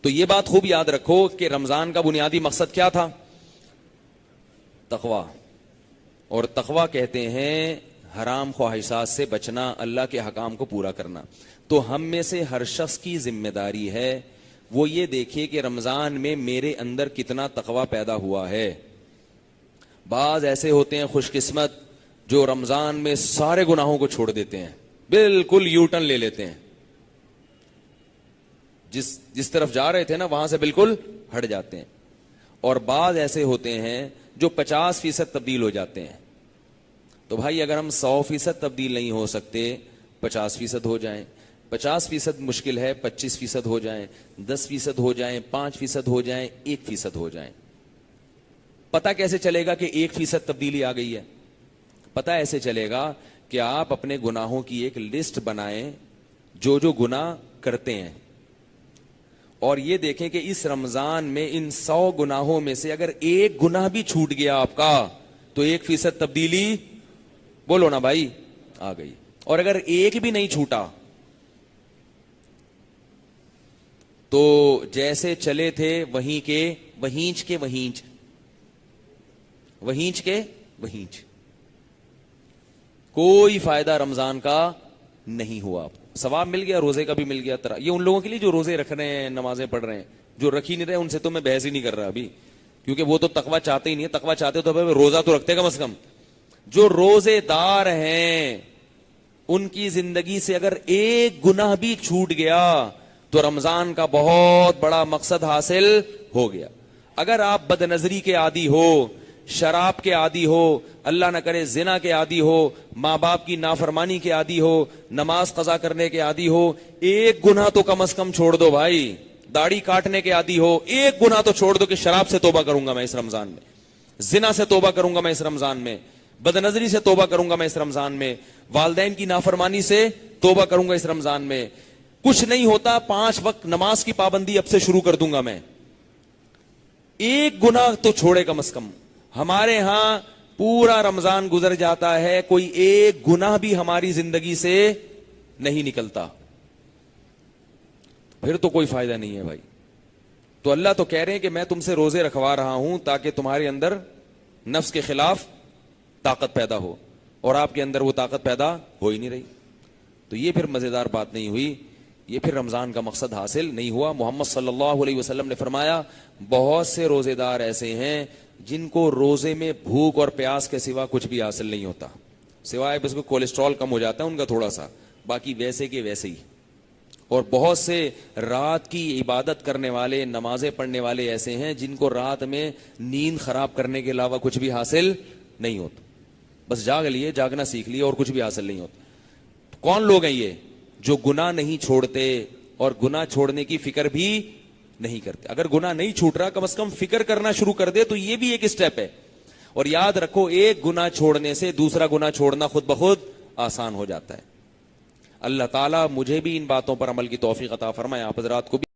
تو یہ بات خوب یاد رکھو کہ رمضان کا بنیادی مقصد کیا تھا؟ تقوی. اور تقوی کہتے ہیں حرام خواہشات سے بچنا، اللہ کے حکام کو پورا کرنا. تو ہم میں سے ہر شخص کی ذمہ داری ہے وہ یہ دیکھے کہ رمضان میں میرے اندر کتنا تقوی پیدا ہوا ہے. بعض ایسے ہوتے ہیں خوش قسمت جو رمضان میں سارے گناہوں کو چھوڑ دیتے ہیں، بالکل یو ٹرن لے لیتے ہیں، جس طرف جا رہے تھے نا وہاں سے بالکل ہٹ جاتے ہیں. اور بعض ایسے ہوتے ہیں جو 50% تبدیل ہو جاتے ہیں. تو بھائی اگر ہم 100% تبدیل نہیں ہو سکتے 50% ہو جائیں. 50% مشکل ہے، 25% ہو جائیں، 10% ہو جائیں، 5% ہو جائیں، 1% ہو جائیں. پتہ کیسے چلے گا کہ 1% تبدیلی آ گئی ہے؟ پتہ ایسے چلے گا کہ آپ اپنے گناہوں کی ایک لسٹ بنائیں جو گناہ کرتے ہیں، اور یہ دیکھیں کہ اس رمضان میں ان 100 گناہوں میں سے اگر ایک گناہ بھی چھوٹ گیا آپ کا تو 1% تبدیلی، بولو نا بھائی، آ گئی. اور اگر ایک بھی نہیں چھوٹا تو جیسے چلے تھے وہیں کے وہیں کے وہیں، کوئی فائدہ رمضان کا نہیں ہوا. ثواب مل گیا، روزے کا بھی مل گیا. یہ ان لوگوں کے لیے جو روزے رکھ رہے ہیں، نمازیں پڑھ رہے ہیں. جو رکھ ہی نہیں رہے ان سے تو میں بحث ہی نہیں کر رہا ابھی، کیونکہ وہ تو تقویٰ چاہتے ہی نہیں ہے. تقویٰ چاہتے تو روزہ تو رکھتے کم از کم. جو روزے دار ہیں ان کی زندگی سے اگر ایک گناہ بھی چھوٹ گیا تو رمضان کا بہت بڑا مقصد حاصل ہو گیا. اگر آپ بد نظری کے عادی ہو، شراب کے عادی ہو، اللہ نہ کرے زنا کے عادی ہو، ماں باپ کی نافرمانی کے عادی ہو، نماز قضا کرنے کے عادی ہو، ایک گناہ تو کم از کم چھوڑ دو بھائی. داڑھی کاٹنے کے عادی ہو، ایک گناہ تو چھوڑ دو کہ شراب سے توبہ کروں گا میں اس رمضان میں، زنا سے توبہ کروں گا میں اس رمضان میں، بد نظری سے توبہ کروں گا میں اس رمضان میں، والدین کی نافرمانی سے توبہ کروں گا اس رمضان میں. کچھ نہیں ہوتا، 5 وقت نماز کی پابندی اب سے شروع کر دوں گا میں. ایک گناہ تو چھوڑے کم از کم. ہمارے ہاں پورا رمضان گزر جاتا ہے، کوئی ایک گناہ بھی ہماری زندگی سے نہیں نکلتا، پھر تو کوئی فائدہ نہیں ہے بھائی. تو اللہ تو کہہ رہے ہیں کہ میں تم سے روزے رکھوا رہا ہوں تاکہ تمہارے اندر نفس کے خلاف طاقت پیدا ہو، اور آپ کے اندر وہ طاقت پیدا ہو ہی نہیں رہی. تو یہ پھر مزیدار بات نہیں ہوئی، یہ پھر رمضان کا مقصد حاصل نہیں ہوا. محمد صلی اللہ علیہ وسلم نے فرمایا بہت سے روزے دار ایسے ہیں جن کو روزے میں بھوک اور پیاس کے سوا کچھ بھی حاصل نہیں ہوتا، سوائے بس کو کولیسٹرول کم ہو جاتا ہے ان کا تھوڑا سا، باقی ویسے کے ویسے ہی. اور بہت سے رات کی عبادت کرنے والے، نمازیں پڑھنے والے ایسے ہیں جن کو رات میں نیند خراب کرنے کے علاوہ کچھ بھی حاصل نہیں ہوتا، بس جاگ لیے، جاگنا سیکھ لیے اور کچھ بھی حاصل نہیں ہوتا. کون لوگ ہیں یہ؟ جو گناہ نہیں چھوڑتے اور گناہ چھوڑنے کی فکر بھی نہیں کرتے. اگر گناہ نہیں چھوٹ رہا کم از کم فکر کرنا شروع کر دے تو یہ بھی ایک اسٹیپ ہے. اور یاد رکھو ایک گناہ چھوڑنے سے دوسرا گناہ چھوڑنا خود بخود آسان ہو جاتا ہے. اللہ تعالیٰ مجھے بھی ان باتوں پر عمل کی توفیق عطا فرمائے، آپ حضرات کو بھی.